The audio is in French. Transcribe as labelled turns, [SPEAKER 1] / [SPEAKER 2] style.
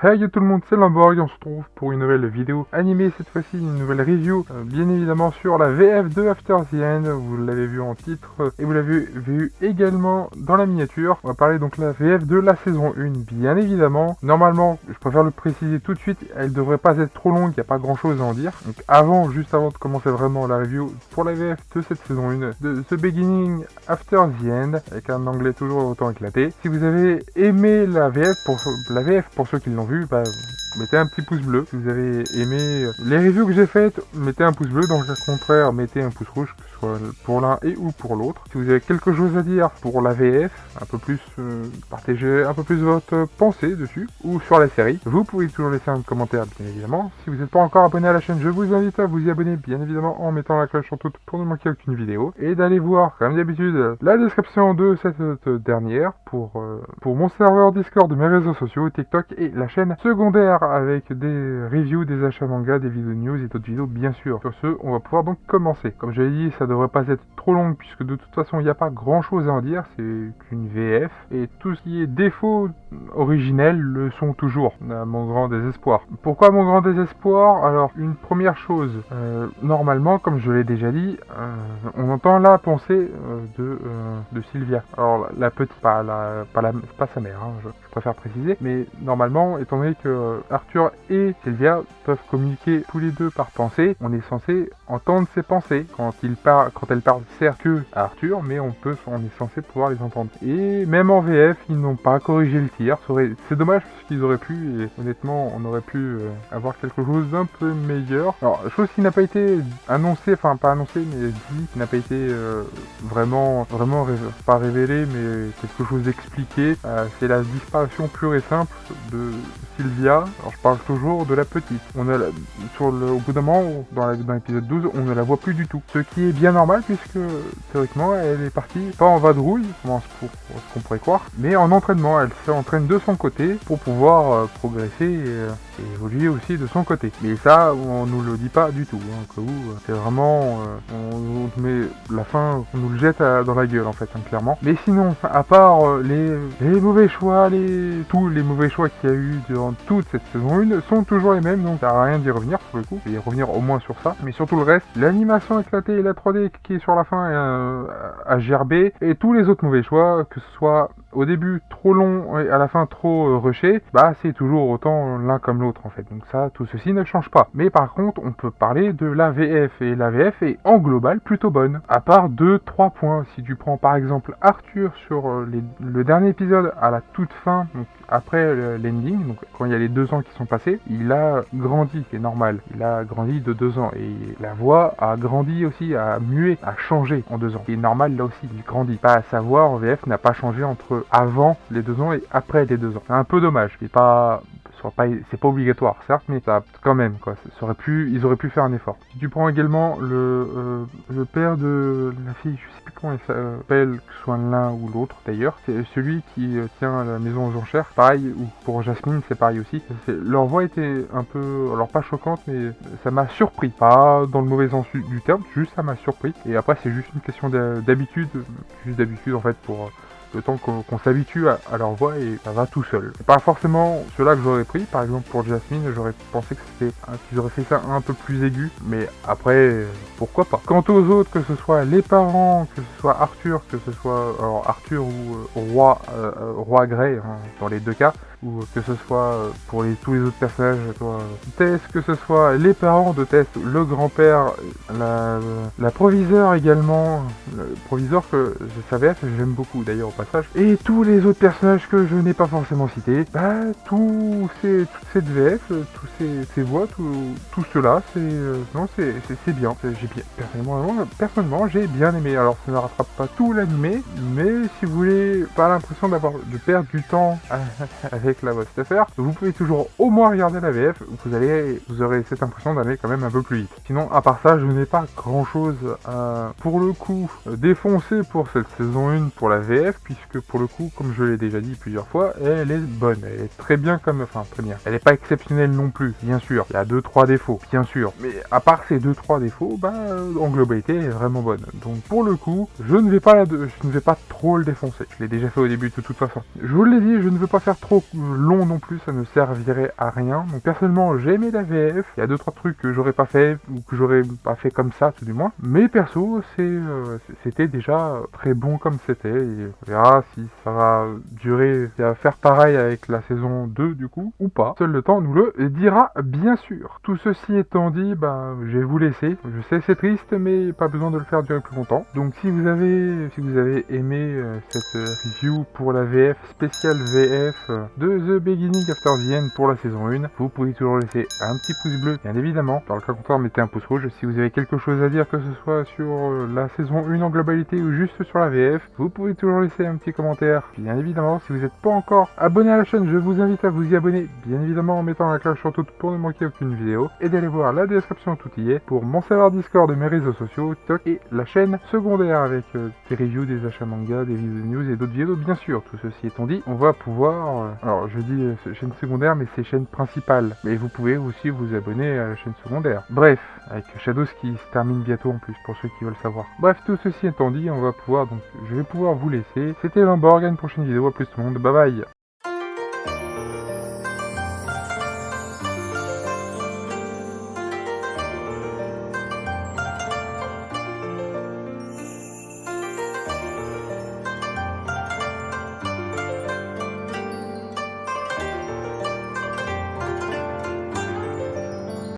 [SPEAKER 1] Hey tout le monde, c'est Lamborg, on se retrouve pour une nouvelle vidéo animée, cette fois-ci une nouvelle review, bien évidemment sur la VF de After the End, vous l'avez vu en titre et vous l'avez vu également dans la miniature. On va parler donc de la VF de la saison 1, bien évidemment. Normalement, je préfère le préciser tout de suite, elle devrait pas être trop longue, il n'y a pas grand chose à en dire. Donc juste avant de commencer vraiment la review pour la VF de cette saison 1, de The Beginning After the End, avec un anglais toujours autant éclaté. Si vous avez aimé la VF, pour ceux qui l'ont vu, mettez un petit pouce bleu. Si vous avez aimé les reviews que j'ai faites, mettez un pouce bleu. Dans le cas contraire, mettez un pouce rouge, que ce soit pour l'un et ou pour l'autre. Si vous avez quelque chose à dire pour la VF, un peu plus, partagez un peu plus votre pensée dessus, ou sur la série, vous pouvez toujours laisser un commentaire, bien évidemment. Si vous n'êtes pas encore abonné à la chaîne, je vous invite à vous y abonner, bien évidemment, en mettant la cloche en toute pour ne manquer aucune vidéo. Et d'aller voir, comme d'habitude, la description de cette dernière pour mon serveur Discord, mes réseaux sociaux, TikTok et la chaîne secondaire avec des reviews, des achats manga, des vidéos news et d'autres vidéos bien sûr. Sur ce, on va pouvoir donc commencer. Comme je l'ai dit, ça devrait pas être trop long puisque de toute façon il n'y a pas grand chose à en dire, c'est qu'une VF et tout ce qui est défauts originels le sont toujours, à mon grand désespoir. Pourquoi mon grand désespoir? Alors, une première chose, normalement, comme je l'ai déjà dit, on entend la pensée de Sylvia. Alors, la petite, pas sa mère, hein, je préfère préciser, mais normalement, étant donné que Arthur et Sylvia peuvent communiquer tous les deux par pensée, on est censé entendre ses pensées quand elle parle certes que à Arthur, mais on est censé pouvoir les entendre. Et même en VF, ils n'ont pas corrigé le tir. C'est dommage parce qu'ils auraient pu, et honnêtement, on aurait pu avoir quelque chose d'un peu meilleur. Alors, chose qui n'a pas été annoncée, enfin pas annoncée, mais dit, qui n'a pas été vraiment pas révélée, mais quelque chose d'expliqué. C'est la disparition pure et simple de Sylvia. Alors je parle toujours de la petite. Au bout d'un moment, dans l'épisode 12, on ne la voit plus du tout. Ce qui est bien normal puisque théoriquement elle est partie pas en vadrouille, pour ce qu'on pourrait croire, mais en entraînement. Elle s'entraîne de son côté pour pouvoir progresser et évoluer aussi de son côté. Mais ça, on nous le dit pas du tout. Hein, au cas où, c'est vraiment, on met la fin, on nous le jette dans la gueule en fait, hein, clairement. Mais sinon, à part les mauvais choix, tous les mauvais choix qu'il y a eu durant toute cette saison 1 sont toujours les mêmes, donc ça sert à rien d'y revenir pour le coup. Et y revenir au moins sur ça. Mais surtout le reste, l'animation éclatée et la 3D qui est sur la fin à gerber, et tous les autres mauvais choix, que ce soit au début trop long et à la fin trop rushé, c'est toujours autant l'un comme l'autre en fait. Donc ça, tout ceci ne change pas. Mais par contre, on peut parler de la VF, et la VF est en global plutôt bonne. À part 2-3 points, si tu prends par exemple Arthur sur le dernier épisode à la toute fin, donc après l'ending, donc quand il y a les 2 ans qui sont passés, il a grandi, c'est normal. Il a grandi de 2 ans et la voix a grandi aussi, a mué, a changé en 2 ans. C'est normal là aussi, il grandit. Pas à savoir, en VF n'a pas changé entre avant les 2 ans et après les 2 ans. C'est un peu dommage. C'est pas obligatoire, certes, mais ça, quand même, quoi. Ils auraient pu faire un effort. Si tu prends également le père de la fille, je sais plus comment il s'appelle, que ce soit l'un ou l'autre d'ailleurs, c'est celui qui tient la maison aux enchères. Pareil, ou pour Jasmine, c'est pareil aussi. Leur voix était un peu, alors pas choquante, mais ça m'a surpris. Pas dans le mauvais sens du terme, juste ça m'a surpris. Et après, c'est juste une question d'habitude, en fait, pour le temps qu'on s'habitue à leur voix, et ça va tout seul. C'est pas forcément ceux-là que j'aurais pris. Par exemple pour Jasmine, j'aurais pensé qu'ils auraient fait ça un peu plus aigu, mais après pourquoi pas. Quant aux autres, que ce soit les parents, que ce soit Arthur, que ce soit Arthur ou Roi Grey, hein, dans les deux cas, ou que ce soit pour tous les autres personnages, Tess, que ce soit les parents de Tess, le grand-père, la proviseure également, le proviseur que je savais, j'aime beaucoup d'ailleurs au passage, et tous les autres personnages que je n'ai pas forcément cités, toute cette VF, tous ces voix, tout cela, c'est bien. Personnellement, j'ai bien aimé. Alors ça ne rattrape pas tout l'animé, mais si vous voulez pas l'impression de perdre du temps avec la voix SFR, vous pouvez toujours au moins regarder la VF, vous aurez cette impression d'aller quand même un peu plus vite. Sinon, à part ça, je n'ai pas grand chose à, pour le coup, défoncer pour cette saison 1 pour la VF, puisque pour le coup, comme je l'ai déjà dit plusieurs fois, elle est bonne, elle est très bien très bien. Elle n'est pas exceptionnelle non plus, bien sûr, il y a 2-3 défauts, bien sûr, mais à part ces 2-3 défauts, en globalité, elle est vraiment bonne. Donc pour le coup, je ne vais pas trop le défoncer, je l'ai déjà fait au début de toute façon. Je vous l'ai dit, je ne veux pas faire trop long non plus, ça ne servirait à rien. Donc personnellement, j'ai aimé la VF. Il y a 2-3 trucs que j'aurais pas fait, ou que j'aurais pas fait comme ça, tout du moins. Mais perso, c'était déjà très bon comme c'était. Et on verra si ça va durer, et à faire pareil avec la saison 2 du coup, ou pas. Seul le temps nous le dira, bien sûr. Tout ceci étant dit, je vais vous laisser. Je sais c'est triste, mais pas besoin de le faire durer plus longtemps. Donc si vous avez aimé cette review pour la VF, spéciale VF de The Beginning After the End pour la saison 1, vous pouvez toujours laisser un petit pouce bleu, bien évidemment. Dans le cas contraire, mettez un pouce rouge. Si vous avez quelque chose à dire, que ce soit sur la saison 1 en globalité ou juste sur la VF, vous pouvez toujours laisser un petit commentaire. Bien évidemment, si vous n'êtes pas encore abonné à la chaîne, je vous invite à vous y abonner, bien évidemment en mettant la cloche sur toute pour ne manquer aucune vidéo, et d'aller voir la description, tout y est, pour mon serveur Discord, mes réseaux sociaux, TikTok et la chaîne secondaire avec des reviews, des achats manga, des vidéos de news et d'autres vidéos, bien sûr. Tout ceci étant dit, on va pouvoir, alors je dis chaîne secondaire, mais c'est chaîne principale, mais vous pouvez aussi vous abonner à la chaîne secondaire. Bref, avec Shadows qui se termine bientôt en plus, pour ceux qui veulent savoir. Bref, tout ceci étant dit, je vais pouvoir vous laisser. C'était Lamborg, à une prochaine vidéo, à plus tout le monde, bye bye.